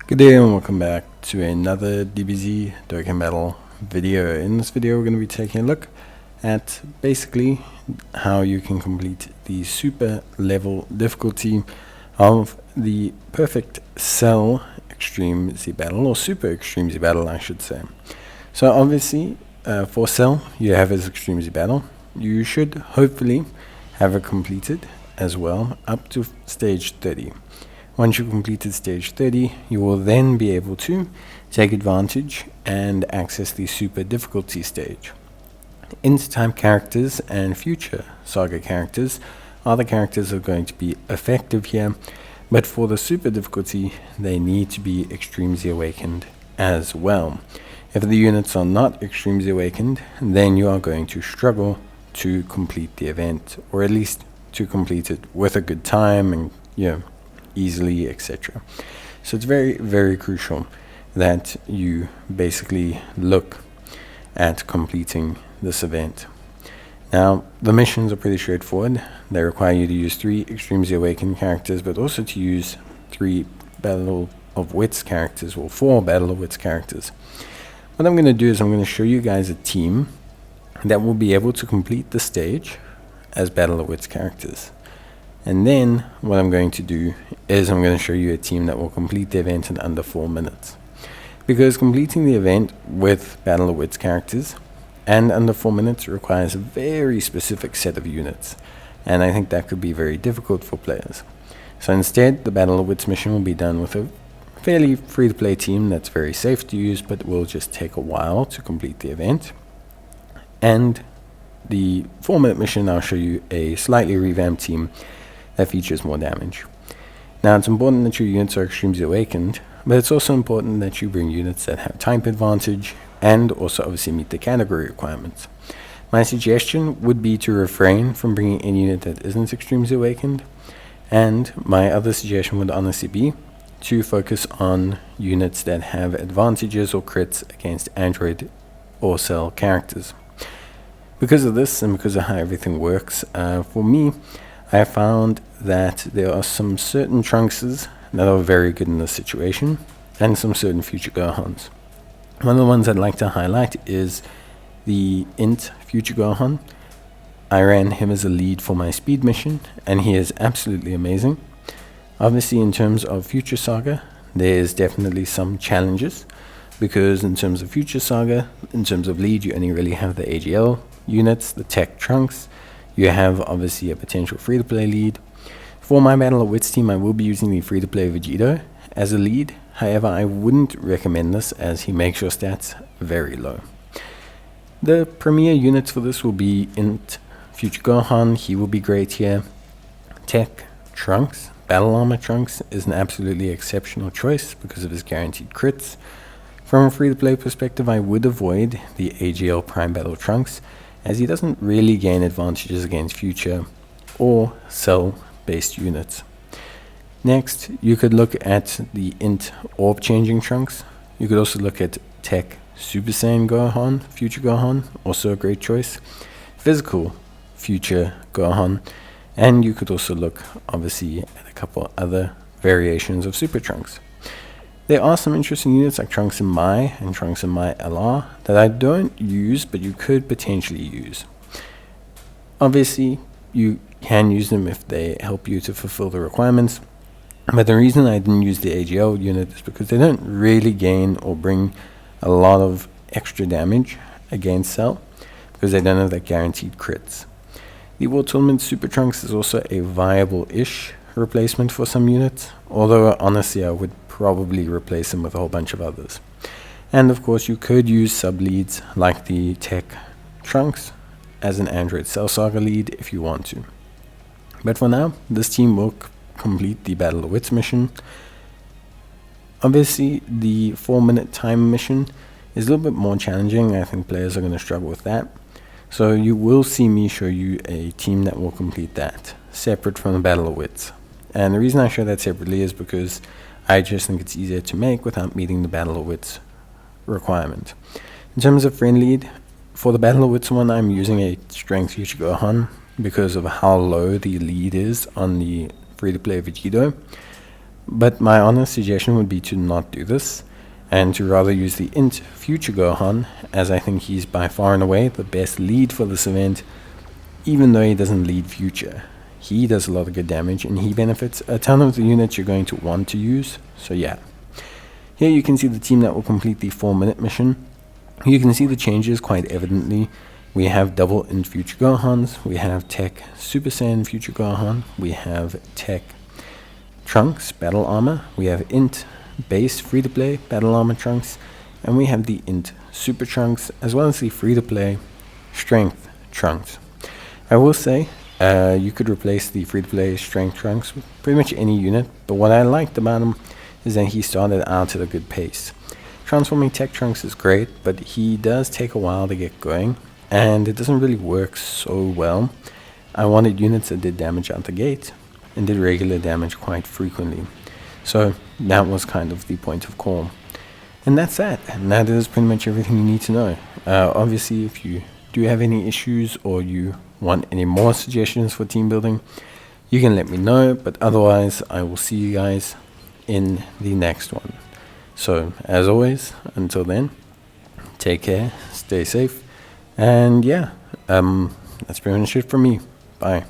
Good day and welcome back to another DBZ Dokkan Battle video. In this video we're going to be taking a look at basically how you can complete the super level difficulty of the Perfect Cell Extreme Z Battle, or Super Extreme Z Battle I should say. So obviously for Cell you have his Extreme Z Battle. You should hopefully have it completed as well up to stage 30. Once you've completed stage 30, you will then be able to take advantage and access the super difficulty stage. End-time characters and Future Saga characters are the characters that are going to be effective here, but for the super difficulty, they need to be extremely awakened as well. If the units are not extremely awakened, then you are going to struggle to complete the event, or at least to complete it with a good time and, easily, etc. So it's very, very crucial that you basically look at completing this event. Now, the missions are pretty straightforward. They require you to use 3 extremely awakened characters, but also to use 3 Battle of Wits characters, or 4 Battle of Wits characters. What I'm going to do is I'm going to show you guys a team that will be able to complete the stage as Battle of Wits characters. And then what I'm going to do is I'm going to show you a team that will complete the event in under 4 minutes. Because completing the event with Battle of Wits characters and under 4 minutes requires a very specific set of units. And I think that could be very difficult for players. So instead, the Battle of Wits mission will be done with a fairly free-to-play team that's very safe to use, but will just take a while to complete the event. And the 4-minute mission, I'll show you a slightly revamped team that features more damage. Now, it's important that your units are extremely awakened, but it's also important that you bring units that have type advantage and also obviously meet the category requirements. My suggestion would be to refrain from bringing any unit that isn't extremely awakened, and my other suggestion would honestly be to focus on units that have advantages or crits against Android or Cell characters. Because of this and because of how everything works, for me, I found that there are some certain Trunkses that are very good in this situation, and some certain Future Gohans. One of the ones I'd like to highlight is the Int Future Gohan. I ran him as a lead for my speed mission, and he is absolutely amazing. Obviously, in terms of Future Saga, there's definitely some challenges, because in terms of Future Saga, in terms of lead, you only really have the AGL units, the Tech Trunks. You have obviously a potential free-to-play lead. For my Battle of Wits team, I will be using the free-to-play Vegito as a lead. However, I wouldn't recommend this as he makes your stats very low. The premier units for this will be Int Future Gohan. He will be great here. Tech Trunks, Battle Armor Trunks, is an absolutely exceptional choice because of his guaranteed crits. From a free-to-play perspective, I would avoid the AGL Prime Battle Trunks, as he doesn't really gain advantages against Future or Cell-based units. Next, you could look at the Int Orb Changing Trunks. You could also look at Tech Super Saiyan Gohan, Future Gohan, also a great choice. Physical Future Gohan, and you could also look, obviously, at a couple other variations of Super Trunks. There are some interesting units like Trunks in Mai and Trunks in Mai LR that I don't use, but you could potentially use. Obviously, you can use them if they help you to fulfill the requirements, but the reason I didn't use the AGL unit is because they don't really gain or bring a lot of extra damage against Cell, because they don't have that guaranteed crits. The World Tournament Super Trunks is also a viable-ish replacement for some units, although honestly I would probably replace them with a whole bunch of others. And of course you could use sub-leads like the Tech Trunks as an Android Cell Saga lead if you want to. But for now, this team will complete the Battle of Wits mission. Obviously the 4-minute time mission is a little bit more challenging. I think players are going to struggle with that. So you will see me show you a team that will complete that, separate from the Battle of Wits. And the reason I show that separately is because I just think it's easier to make without meeting the Battle of Wits requirement. In terms of friend lead, for the Battle of Wits one, I'm using a Strength Future Gohan because of how low the lead is on the free-to-play Vegito. But my honest suggestion would be to not do this, and to rather use the int Future Gohan, as I think he's by far and away the best lead for this event, even though he doesn't lead Future. He does a lot of good damage, and he benefits a ton of the units you're going to want to use, so yeah. Here you can see the team that will complete the 4-minute mission. You can see the changes quite evidently. We have double int Future Gohans, we have Tech Super Saiyan Future Gohan, we have Tech Trunks Battle Armor, we have int base free-to-play Battle Armor Trunks, and we have the int Super Trunks, as well as the free-to-play Strength Trunks. I will say, you could replace the free-to-play Strength Trunks with pretty much any unit, but what I liked about him is that he started out at a good pace. Transforming Tech Trunks is great, but he does take a while to get going, and it doesn't really work so well. I wanted units that did damage out the gate, and did regular damage quite frequently. So that was kind of the point of call. And that's that. And that is pretty much everything you need to know. Obviously, if you do have any issues or you want any more suggestions for team building, you can let me know. But otherwise, I will see you guys in the next one. So, as always, until then, take care, stay safe, and yeah, that's pretty much it from me. Bye.